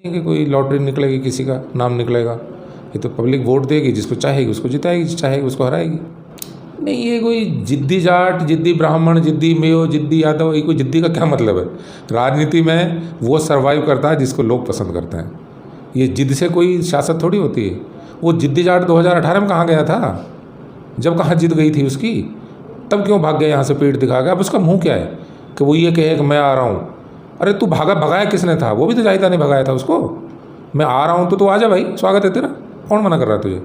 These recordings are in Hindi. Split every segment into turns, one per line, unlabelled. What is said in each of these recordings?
कि कोई लॉटरी निकलेगी, किसी का नाम निकलेगा। ये तो पब्लिक वोट देगी, जिसको चाहेगी उसको जिताएगी, चाहेगी उसको हराएगी। नहीं, ये कोई जिद्दी जाट, जिद्दी ब्राह्मण, जिद्दी मेयो, जिद्दी यादव, ये कोई जिद्दी का क्या मतलब है? राजनीति में वो सर्वाइव करता है जिसको लोग पसंद करते हैं। ये जिद से कोई सियासत थोड़ी होती है। वो जिद्दी जाट 2018 में कहाँ गया था? जब कहाँ जिद गई थी उसकी, तब क्यों भाग गया यहाँ से पेट दिखा गया? अब उसका मुँह क्या है कि वो ये कहे कि मैं आ रहा हूँ? अरे तू भगाया किसने था? वो भी तो जाहिदा ने भगाया था उसको। मैं आ रहा हूँ तो तू आ जा भाई, स्वागत है तेरा, कौन मना कर रहा है तुझे?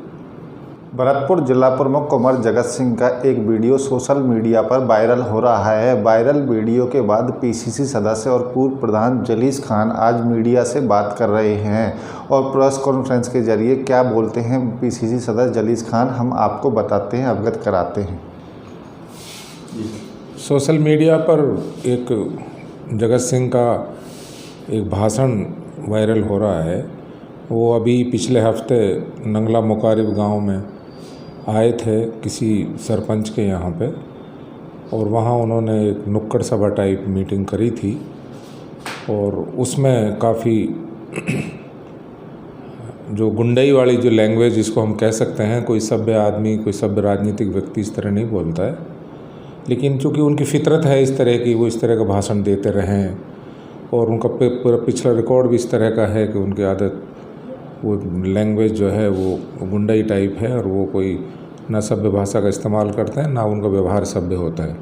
भरतपुर जिला प्रमुख कुंवर जगत सिंह का एक वीडियो सोशल मीडिया पर वायरल हो रहा है। वायरल वीडियो के बाद पीसीसी सदस्य और पूर्व प्रधान जलीस खान आज मीडिया से बात कर रहे हैं और प्रेस कॉन्फ्रेंस के जरिए क्या बोलते हैं पीसीसी सदस्य जलीस खान, हम आपको बताते हैं, अवगत कराते हैं।
सोशल मीडिया पर एक जगत सिंह का एक भाषण वायरल हो रहा है। वो अभी पिछले हफ्ते नंगला मुकारिब गांव में आए थे किसी सरपंच के यहाँ पे, और वहाँ उन्होंने एक नुक्कड़ सभा टाइप मीटिंग करी थी और उसमें काफ़ी जो गुंडई वाली जो लैंग्वेज जिसको हम कह सकते हैं, कोई सभ्य आदमी, कोई सभ्य राजनीतिक व्यक्ति इस तरह नहीं बोलता है, लेकिन चूँकि उनकी फितरत है इस तरह की, वो इस तरह का भाषण देते रहे हैं और उनका पूरा पिछला रिकॉर्ड भी इस तरह का है कि उनकी आदत, वो लैंग्वेज जो है वो गुंडाई टाइप है और वो कोई ना सभ्य भाषा का इस्तेमाल करते हैं, ना उनका व्यवहार सभ्य होता है।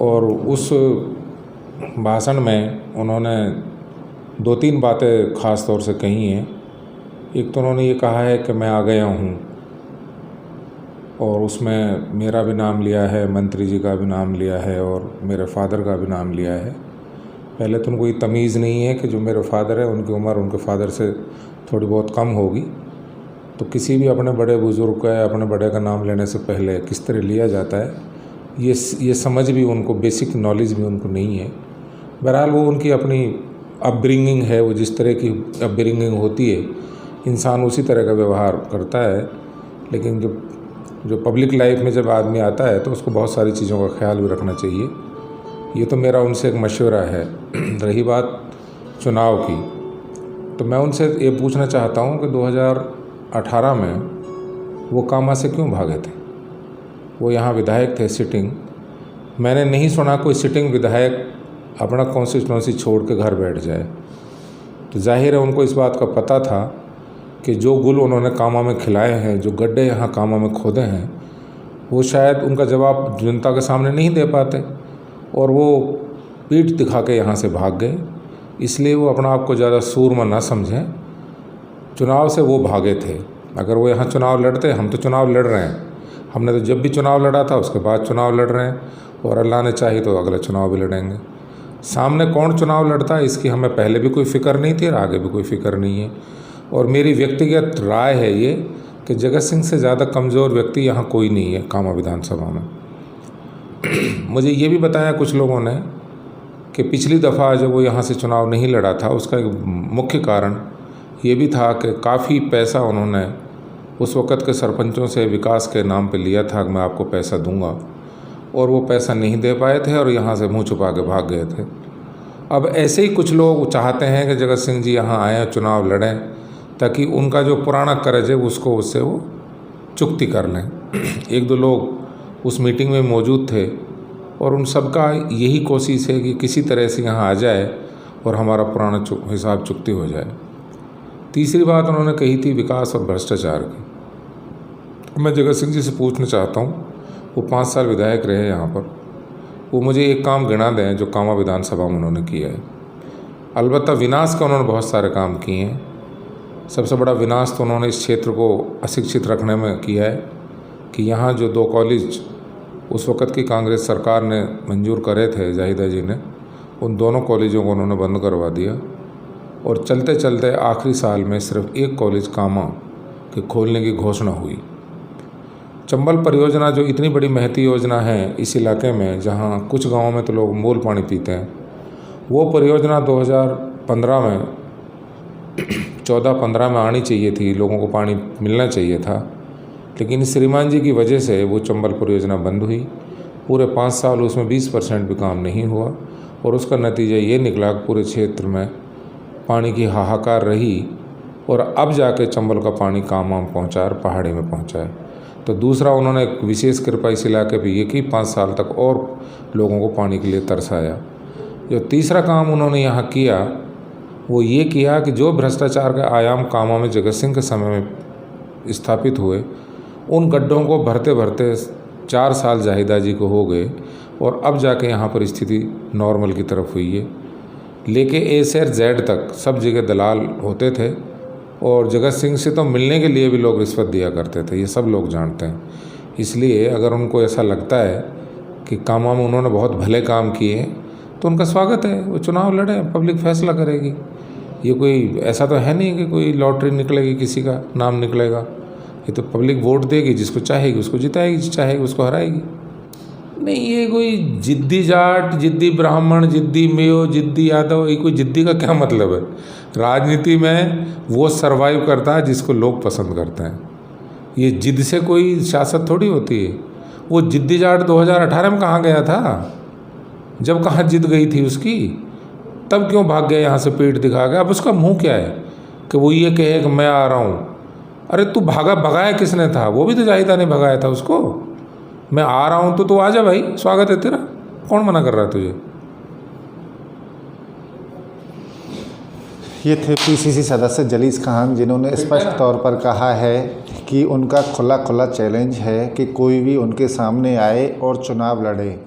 और उस भाषण में उन्होंने 2-3 बातें ख़ास तौर से कही हैं। एक तो उन्होंने ये कहा है कि मैं आ गया हूँ, और उसमें मेरा भी नाम लिया है, मंत्री जी का भी नाम लिया है और मेरे फादर का भी नाम लिया है। पहले तो उनको ये तमीज़ नहीं है कि जो मेरे फादर है उनकी उम्र उनके फादर से थोड़ी बहुत कम होगी, तो किसी भी अपने बड़े बुज़ुर्ग का या अपने बड़े का नाम लेने से पहले किस तरह लिया जाता है, ये समझ भी उनको, बेसिक नॉलेज भी उनको नहीं है। बहरहाल वो उनकी अपनी अपब्रिंगिंग है, वो जिस तरह की अपब्रिंगिंग होती है इंसान उसी तरह का व्यवहार करता है। लेकिन जो पब्लिक लाइफ में जब आदमी आता है तो उसको बहुत सारी चीज़ों का ख्याल भी रखना चाहिए। ये तो मेरा उनसे एक मशवरा है। रही बात चुनाव की, तो मैं उनसे ये पूछना चाहता हूँ कि 2018 में वो कामा से क्यों भागे थे? वो यहाँ विधायक थे सिटिंग। मैंने नहीं सुना कोई सिटिंग विधायक अपना कॉन्स्टिट्यूंसी छोड़ के घर बैठ जाए। तो जाहिर है उनको इस बात का पता था कि जो गुल उन्होंने कामा में खिलाए हैं, जो गड्ढे यहाँ कामा में खोदे हैं, वो शायद उनका जवाब जनता के सामने नहीं दे पाते, और वो पीठ दिखा के यहाँ से भाग गए। इसलिए वो अपना आप को ज़्यादा सूरमा ना समझें। चुनाव से वो भागे थे। अगर वो यहाँ चुनाव लड़ते, हम तो चुनाव लड़ रहे हैं, हमने तो जब भी चुनाव लड़ा था उसके बाद चुनाव लड़ रहे हैं, और अल्लाह ने चाही तो अगला चुनाव भी लड़ेंगे। सामने कौन चुनाव लड़ता है इसकी हमें पहले भी कोई फ़िक्र नहीं थी और आगे भी कोई फ़िक्र नहीं है। और मेरी व्यक्तिगत राय है ये कि जगत सिंह से ज़्यादा कमज़ोर व्यक्ति यहाँ कोई नहीं है कामा विधानसभा में। मुझे ये भी बताया कुछ लोगों ने कि पिछली दफ़ा जब वो यहाँ से चुनाव नहीं लड़ा था, उसका एक मुख्य कारण ये भी था कि काफ़ी पैसा उन्होंने उस वक़्त के सरपंचों से विकास के नाम पे लिया था कि मैं आपको पैसा दूंगा, और वो पैसा नहीं दे पाए थे और यहाँ से मुँह छुपा के भाग गए थे। अब ऐसे ही कुछ लोग चाहते हैं कि जगत सिंह जी यहाँ आएँ, चुनाव लड़ें, ताकि उनका जो पुराना कर्ज है उसको उससे वो चुकती कर लें। 1-2 लोग उस मीटिंग में मौजूद थे और उन सब का यही कोशिश है कि किसी तरह से यहाँ आ जाए और हमारा पुराना हिसाब चुकती हो जाए। तीसरी बात उन्होंने कही थी विकास और भ्रष्टाचार की। मैं जगत सिंह जी से पूछना चाहता हूँ, वो 5 साल विधायक रहे यहाँ पर, वो मुझे एक काम गिना दें जो कामा विधानसभा में उन्होंने किया है। अलबत्ता विनाश का उन्होंने बहुत सारे काम किए हैं। सबसे बड़ा विनाश तो उन्होंने इस क्षेत्र को अशिक्षित रखने में किया है कि यहाँ जो 2 कॉलेज उस वक़्त की कांग्रेस सरकार ने मंजूर करे थे, जाहिदा जी ने, उन दोनों कॉलेजों को उन्होंने बंद करवा दिया, और चलते चलते आखिरी साल में सिर्फ 1 कॉलेज कामा के खोलने की घोषणा हुई। चंबल परियोजना जो इतनी बड़ी महती योजना है इस इलाके में, जहाँ कुछ गाँवों में तो लोग मूल पानी पीते हैं, वो परियोजना 2015 में 14-15 में आनी चाहिए थी, लोगों को पानी मिलना चाहिए था, लेकिन श्रीमान जी की वजह से वो चंबल परियोजना बंद हुई। पूरे 5 साल उसमें 20% भी काम नहीं हुआ और उसका नतीजा ये निकला कि पूरे क्षेत्र में पानी की हाहाकार रही और अब जाके चंबल का पानी कामां पहुंचा और पहाड़ी में पहुंचा है। तो दूसरा उन्होंने एक विशेष कृपा इस इलाके पे ये की 5 साल तक और लोगों को पानी के लिए तरसाया। जो तीसरा काम उन्होंने यहाँ किया वो ये किया कि जो भ्रष्टाचार के आयाम कामां में जगत सिंह के समय में स्थापित हुए, उन गड्ढों को भरते भरते 4 साल जाहिदा जी को हो गए और अब जाके यहाँ पर स्थिति नॉर्मल की तरफ हुई है। लेके ए से जेड तक सब जगह दलाल होते थे और जगत सिंह से तो मिलने के लिए भी लोग रिश्वत दिया करते थे, ये सब लोग जानते हैं। इसलिए अगर उनको ऐसा लगता है कि कामां में उन्होंने बहुत भले काम किए तो उनका स्वागत है, वो चुनाव लड़े, पब्लिक फैसला करेगी। ये कोई ऐसा तो है नहीं कि कोई लॉटरी निकलेगी, किसी का नाम निकलेगा। ये तो पब्लिक वोट देगी, जिसको चाहेगी उसको जिताएगी, चाहेगी उसको हराएगी। नहीं, ये कोई जिद्दी जाट, जिद्दी ब्राह्मण, जिद्दी मेयो, जिद्दी यादव, ये कोई जिद्दी का क्या मतलब है? राजनीति में वो सरवाइव करता है जिसको लोग पसंद करते हैं। ये जिद से कोई सियासत थोड़ी होती है। वो जिद्दी जाट 2018 में कहाँ गया था? जब कहाँ जिद गई थी उसकी, तब क्यों भाग गया यहाँ से पेट दिखा गया? अब उसका मुंह क्या है कि वो ये कहे कि मैं आ रहा हूँ? अरे तू भगाया किसने था? वो भी तो जाहिदा ने भगाया था उसको। मैं आ रहा हूँ तो तू आ जा भाई, स्वागत है तेरा, कौन मना कर रहा है तुझे?
ये थे पीसीसी सदस्य जलीस खान, जिन्होंने स्पष्ट तौर पर कहा है कि उनका खुला चैलेंज है कि कोई भी उनके सामने आए और चुनाव लड़े।